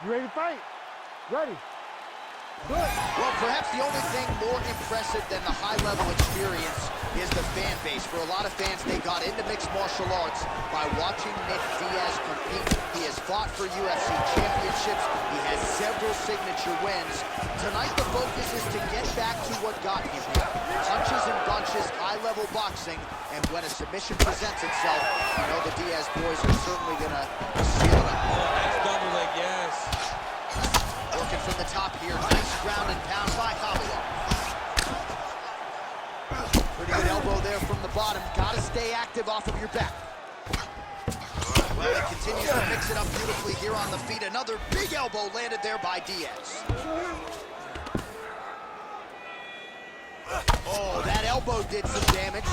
You ready to fight? Ready. Good. Well, perhaps the only thing more impressive than the high-level experience is the fan base. For a lot of fans, they got into mixed martial arts by watching Nick Diaz compete. He has fought for UFC championships. He has several signature wins. Tonight, the focus is to get back to what got him here. Punches and bunches, high-level boxing, and when a submission presents itself, you know the Diaz boys are certainly going to seal it up. Oh, nice double leg, yes. Working from the top here, nice ground and pound by Khabilov. Pretty good elbow there from the bottom. Gotta stay active off of your back. Well, he continues to mix it up beautifully here on the feet. Another big elbow landed there by Diaz. Oh, that elbow did some damage.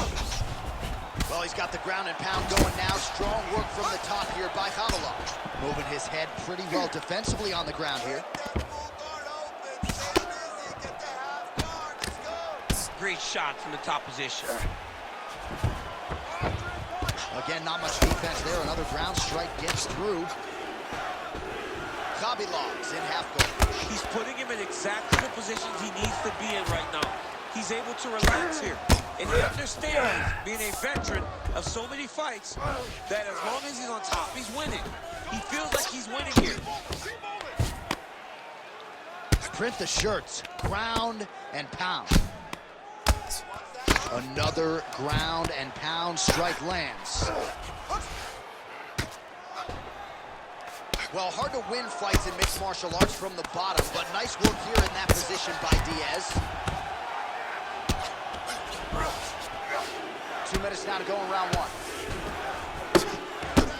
Well, he's got the ground and pound going now. Strong work from the top here by Khabilov. Moving his head pretty well defensively on the ground here. Great shot from the top position. Again, not much defense there. Another ground strike gets through. Khabilov's in half guard. He's putting him in exactly the positions he needs to be in right now. He's able to relax here. And he understands, being a veteran of so many fights, that as long as he's on top, he's winning. He feels like he's winning here. Print the shirts. Ground and pound. Another ground and pound strike lands. Well, hard to win fights in mixed martial arts from the bottom, but nice work here in that position by Diaz. 2 minutes now to go in round one.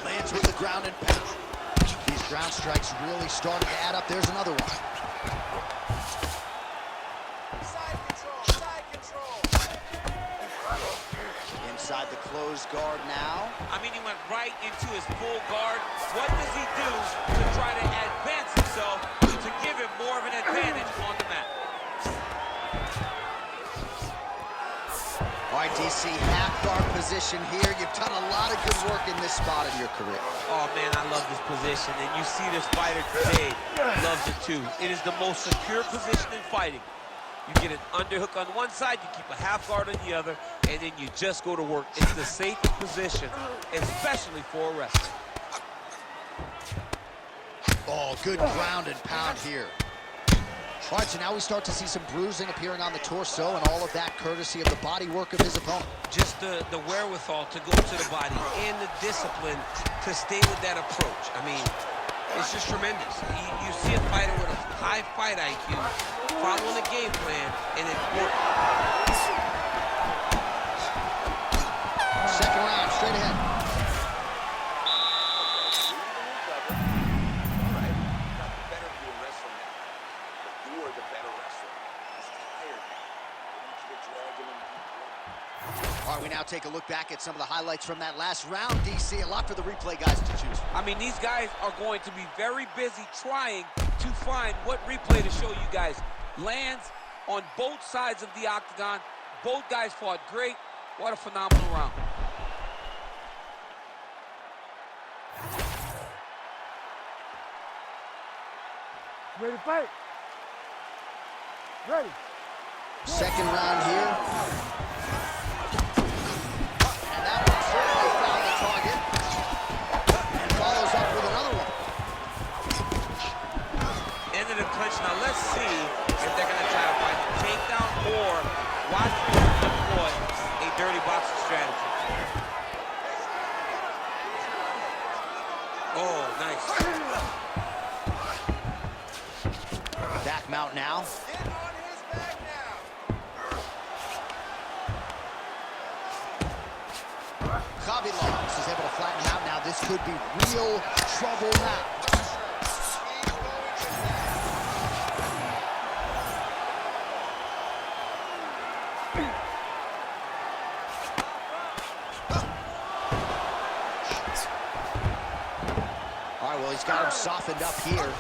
Lands with the ground and pound. These ground strikes really started to add up. There's another one. Inside the closed guard now. I mean, he went right into his full guard. What does he do to try to advance himself to give him more of an advantage on the mat? All right, DC, half guard position here. You've done a lot of good work in this spot in your career. Oh, man, I love this position. And you see this fighter today loves it, too. It is the most secure position in fighting. You get an underhook on one side, you keep a half guard on the other, and then you just go to work. It's the safest position, especially for a wrestler. Oh, good ground and pound here. All right, so now we start to see some bruising appearing on the torso, and all of that courtesy of the body work of his opponent. Just the wherewithal to go to the body and the discipline to stay with that approach. I mean, it's just tremendous. You see a fighter with a high fight IQ following the game plan, and it worked. Second round, straight ahead. All right, you've got the better view of wrestling now. But you are the better wrestler. He's tired. We need you to drag him in. All right, we now take a look back at some of the highlights from that last round, DC. A lot for the replay guys to choose from. I mean, these guys are going to be very busy trying to find what replay to show you guys. Lands on both sides of the octagon. Both guys fought great. What a phenomenal round. Ready to fight? Ready. Second round here. And that one certainly found the target. And follows up with another one. Into the clinch. Now let's see if they're going to try to find a takedown or watch them deploy a dirty boxing strategy. Oh, nice. Back mount now. Get on his back now. Khabilov is able to flatten him out now. This could be real trouble now. All right, well, he's got him softened up here.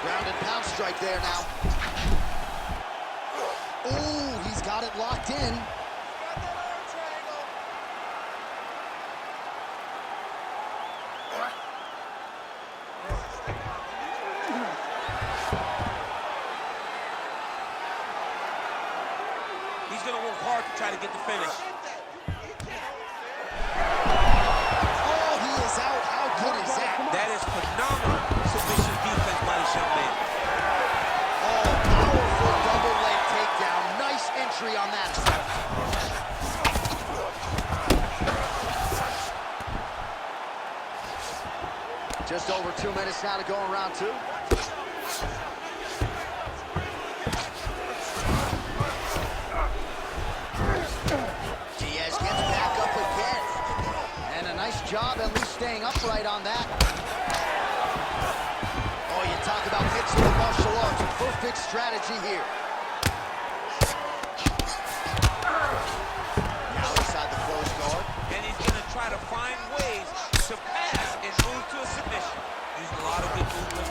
Ground and pound strike there now. in. He's going to work hard to try to get the finish. Oh, he is out. How good is that? That is phenomenal submission defense by this young man. Oh, powerful double leg takedown. Nice entry on that side. Just over 2 minutes now to go in round 2. Diaz gets back up again. And a nice job at least staying upright on that. Oh, you talk about mixing the martial arts. A perfect strategy here. Now inside the closed guard. And he's going to try to find ways to pass and move to a submission. Using a lot of good movement.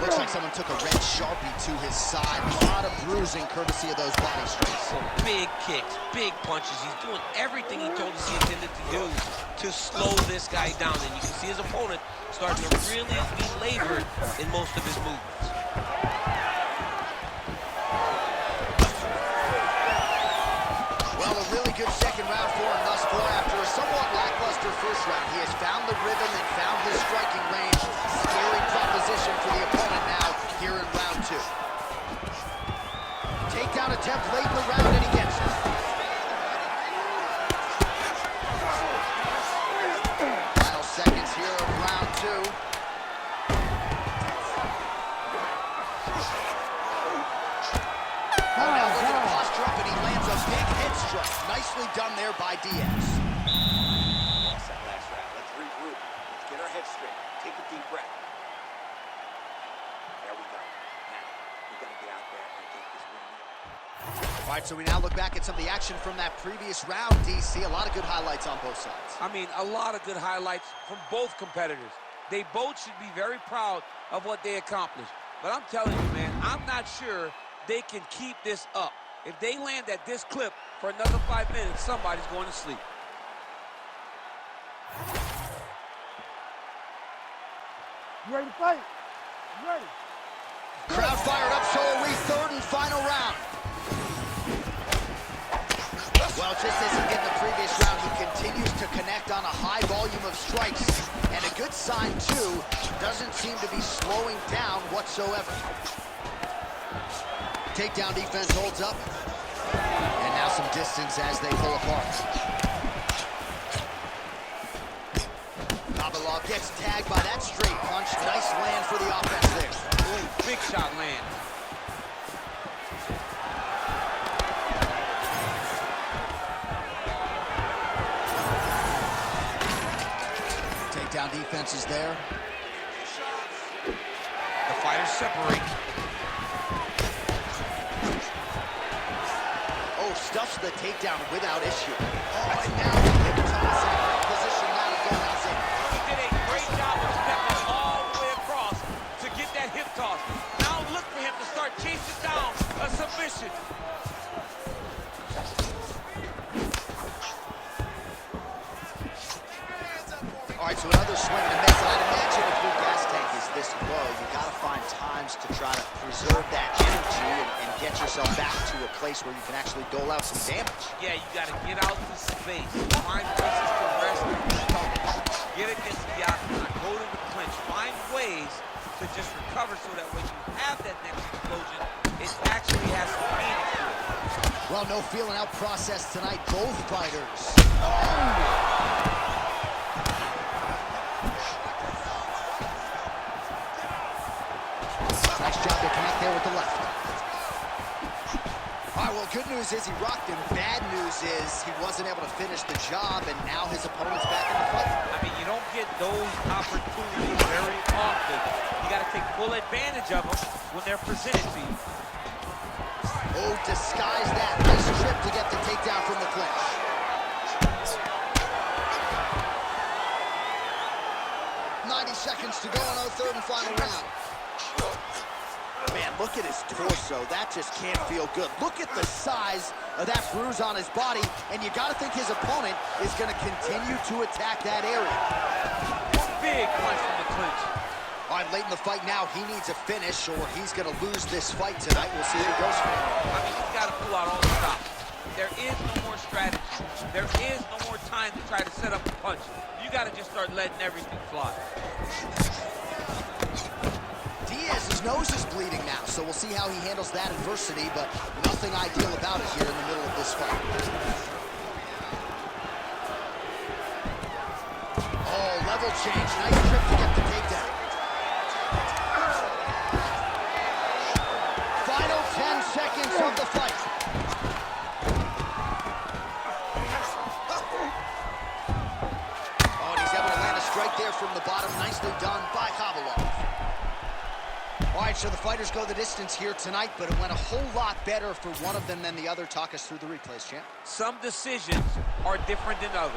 Looks like someone took a red Sharpie to his side. A lot of bruising courtesy of those body strikes. So big kicks, big punches. He's doing everything he told us he intended to do to slow this guy down. And you can see his opponent starting to really be labored in most of his movements. Well, a really good second round for him thus far. After a somewhat lackluster first round, he has found the rhythm and found his striking range. Scary proposition for the opponent now here in round 2. Takedown attempt late in the round, and he gets it. Final seconds here of round 2. Oh, now look at the posture up, and he lands a big head strike. Nicely done there by Diaz. Lost that last round. Let's regroup. Let's get our heads straight. Take a deep breath. There we go. Now, we got to get out there and get this win. All right, so we now look back at some of the action from that previous round, DC. A lot of good highlights on both sides. I mean, a lot of good highlights from both competitors. They both should be very proud of what they accomplished. But I'm telling you, man, I'm not sure they can keep this up. If they land at this clip for another 5 minutes, somebody's going to sleep. You ready to fight? You ready? Crowd fired up, so are we. Third and final round. Well, just as he did in the previous round, he continues to connect on a high volume of strikes. And a good sign, too, doesn't seem to be slowing down whatsoever. Takedown defense holds up. And now some distance as they pull apart. Khabilov gets tagged by that straight punch. Nice land for the offense there. Ooh, big shot land. Takedown defense is there. The fighters separate. Oh, stuffs the takedown without issue. Oh, and now the hip toss in a position now to go outside. He did a great job of stepping all the way across to get that hip toss. Now look for him to start chasing down a submission. All right, so another swing and a miss. I'd imagine if your gas tank is this low, you got to find times to try to preserve that energy and get yourself back to a place where you can actually dole out some damage. Yeah, you got to get out to space. Find places to rest and recover. Get against the octagon. Go to the clinch. Find ways to just recover so that when you have that next explosion, it actually has some meaning to it. Well, no feeling out process tonight. Both fighters. Nice job to connect there with the left. All right, well, good news is he rocked him. Bad news is he wasn't able to finish the job, and now his opponent's back in the fight. I mean, you don't get those opportunities very often. You got to take full advantage of them when they're presented to you. Oh, disguise that. Nice trip to get the takedown from the clinch. Seconds to go in our third and final round. Man, look at his torso. That just can't feel good. Look at the size of that bruise on his body, and you got to think his opponent is going to continue to attack that area. Big punch from the clinch. All right, late in the fight now, he needs a finish, or he's going to lose this fight tonight. We'll see what he goes for. I mean, he's got to pull out all the stops. There is no more strategy. There is no more time to try to set up a punch. You got to just start letting everything fly. Diaz's nose is bleeding now, so we'll see how he handles that adversity, but nothing ideal about it here in the middle of this fight. Oh, level change. Nice trip to get the takedown. Final 10 seconds of the fight. Oh, and he's able to land a strike there from the bottom. Nicely done by Khabilov. All right, so the fighters go the distance here tonight, but it went a whole lot better for one of them than the other. Talk us through the replays, champ. Some decisions are different than others,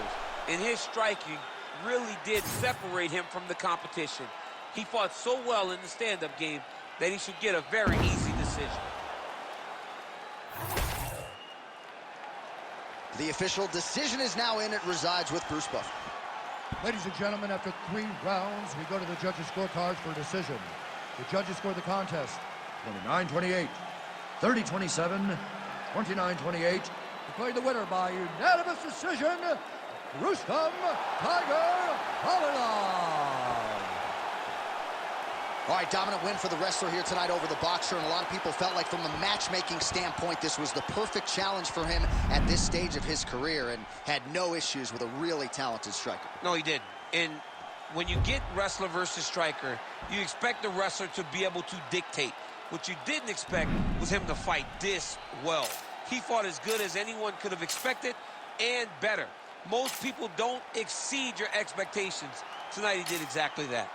and his striking really did separate him from the competition. He fought so well in the stand-up game that he should get a very easy decision. The official decision is now in. It resides with Bruce Buffer. Ladies and gentlemen, after 3 rounds, we go to the judges' scorecards for a decision. The judges scored the contest 29-28, 30-27, 29-28. Declared the winner by unanimous decision, Rustam Tiger Khabilov. All right, dominant win for the wrestler here tonight over the boxer, and a lot of people felt like from a matchmaking standpoint, this was the perfect challenge for him at this stage of his career, and had no issues with a really talented striker. No, he didn't. And when you get wrestler versus striker, you expect the wrestler to be able to dictate. What you didn't expect was him to fight this well. He fought as good as anyone could have expected, and better. Most people don't exceed your expectations. Tonight he did exactly that.